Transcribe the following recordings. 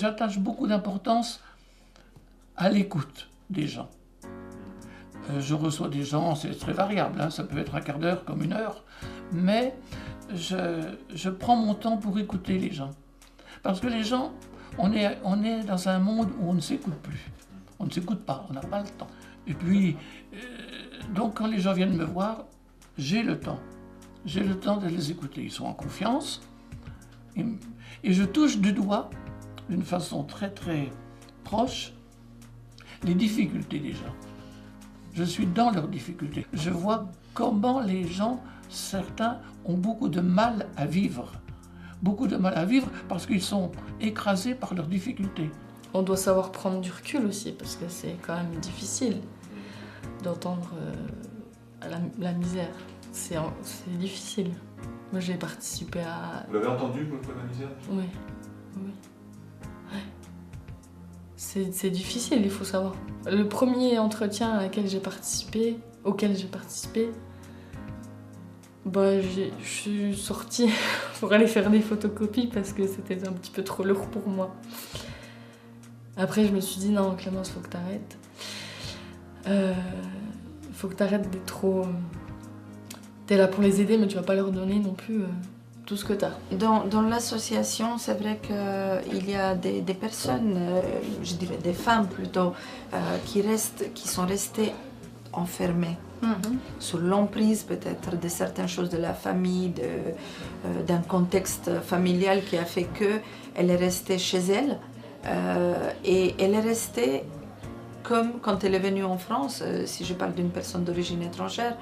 j'attache beaucoup d'importance à l'écoute des gens. Je reçois des gens, c'est très variable, hein, ça peut être un quart d'heure comme une heure, mais je prends mon temps pour écouter les gens. Parce que les gens, on est dans un monde où on ne s'écoute plus. On ne s'écoute pas, on n'a pas le temps. Et puis, donc quand les gens viennent me voir, j'ai le temps. J'ai le temps de les écouter. Ils sont en confiance. Et je touche du doigt, d'une façon très très proche, les difficultés des gens. Je suis dans leurs difficultés. Je vois comment les gens, certains, ont beaucoup de mal à vivre. Beaucoup de mal à vivre parce qu'ils sont écrasés par leurs difficultés. On doit savoir prendre du recul aussi, parce que c'est quand même difficile d'entendre la misère. C'est difficile. Moi, j'ai participé à... Vous l'avez entendu, la misère? Oui. Ouais. C'est difficile, il faut savoir. Le premier entretien auquel j'ai participé, je suis sortie pour aller faire des photocopies parce que c'était un petit peu trop lourd pour moi. Après, je me suis dit, non, Clémence, faut que t'arrêtes. Faut que t'arrêtes d'être trop... T'es là pour les aider, mais tu vas pas leur donner non plus tout ce que t'as. Dans l'association, c'est vrai qu'il y a des personnes, je dirais des femmes plutôt, qui sont restées enfermées. Sous l'emprise peut-être de certaines choses de la famille, d'un contexte familial qui a fait qu'elle est restée chez elle. Et elle est restée comme quand elle est venue en France. Si je parle d'une personne d'origine étrangère,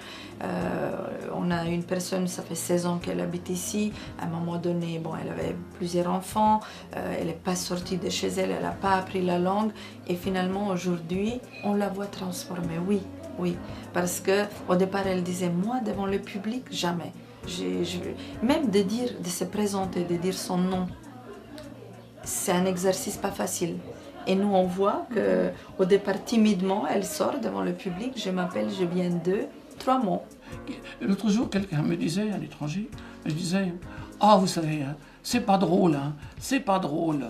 on a une personne, ça fait 16 ans qu'elle habite ici. À un moment donné, bon, elle avait plusieurs enfants, elle n'est pas sortie de chez elle, elle n'a pas appris la langue. Et finalement, aujourd'hui, on la voit transformée, oui. Parce qu'au départ, elle disait, moi, devant le public, jamais. Même de se présenter, de dire son nom, c'est un exercice pas facile. Et nous, on voit qu'au départ, timidement, elle sort devant le public. Je m'appelle, je viens d'eux, 3 mots. L'autre jour, quelqu'un me disait, un étranger, me disait, ah, vous savez, hein, c'est pas drôle, hein, c'est pas drôle.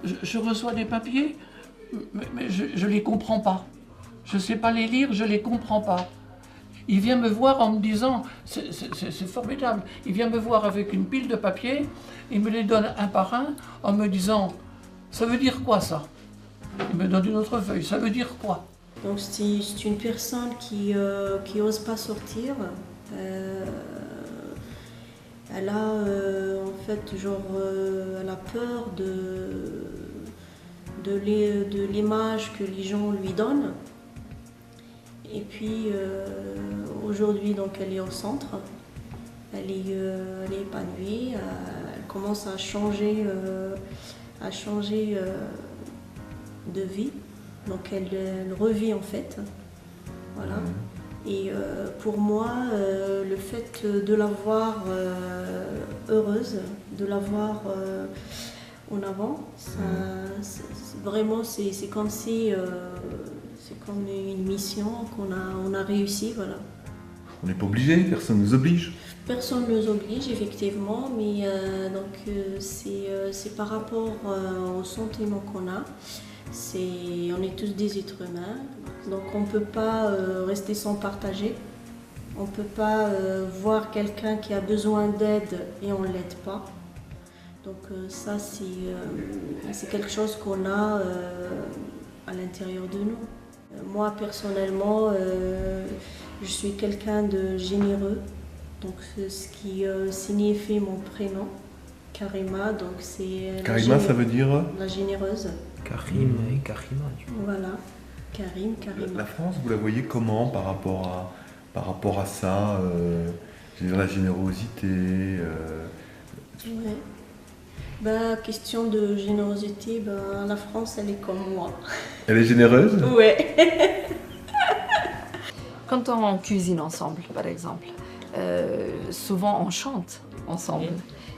Je reçois des papiers, mais je les comprends pas. Je sais pas les lire, je les comprends pas. Il vient me voir en me disant, c'est formidable, il vient me voir avec une pile de papiers, il me les donne un par un en me disant, ça veut dire quoi ça? Il me donne une autre feuille, ça veut dire quoi? Donc c'est une personne qui n'ose pas sortir. Elle a en fait elle a peur de l'image que les gens lui donnent. Et puis aujourd'hui, donc, elle est au centre, elle est épanouie, elle commence à changer de vie, donc elle revit en fait. Voilà. Et pour moi, le fait de la voir heureuse, de la voir en avant, vraiment c'est comme si... c'est comme une mission qu'on a réussi, voilà. On n'est pas obligé, personne ne nous oblige. Personne ne nous oblige, effectivement, mais c'est par rapport au sentiment qu'on a. On est tous des êtres humains, donc on ne peut pas rester sans partager. On ne peut pas voir quelqu'un qui a besoin d'aide et on ne l'aide pas. Donc ça, c'est quelque chose qu'on a à l'intérieur de nous. Moi, personnellement, je suis quelqu'un de généreux, donc ce qui signifie mon prénom, Karima, donc c'est... Karima, ça veut dire? La généreuse. Karim et Karima. Voilà, Karima. La France, vous la voyez comment par rapport à ça, je veux dire, la générosité Ouais. Question de générosité, la France, elle est comme moi. Elle est généreuse? Ouais. Quand on cuisine ensemble, par exemple, souvent on chante ensemble.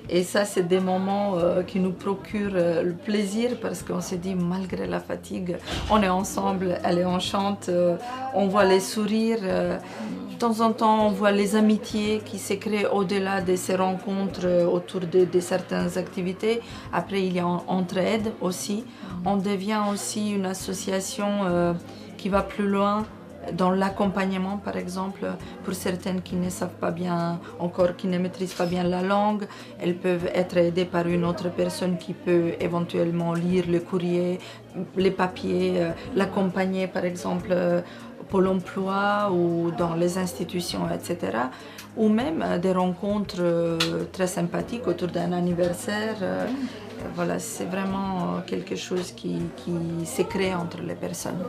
Et ça, c'est des moments qui nous procurent le plaisir parce qu'on se dit, malgré la fatigue, on est ensemble, allez, on chante, on voit les sourires. temps en temps, on voit les amitiés qui se créent au-delà de ces rencontres autour de certaines activités. Après, il y a entraide aussi. On devient aussi une association qui va plus loin dans l'accompagnement, par exemple, pour certaines qui ne savent pas bien encore, qui ne maîtrisent pas bien la langue, elles peuvent être aidées par une autre personne qui peut éventuellement lire le courrier, les papiers, l'accompagner, par exemple, Pôle emploi ou dans les institutions, etc. Ou même des rencontres très sympathiques autour d'un anniversaire. Voilà, c'est vraiment quelque chose qui se crée entre les personnes.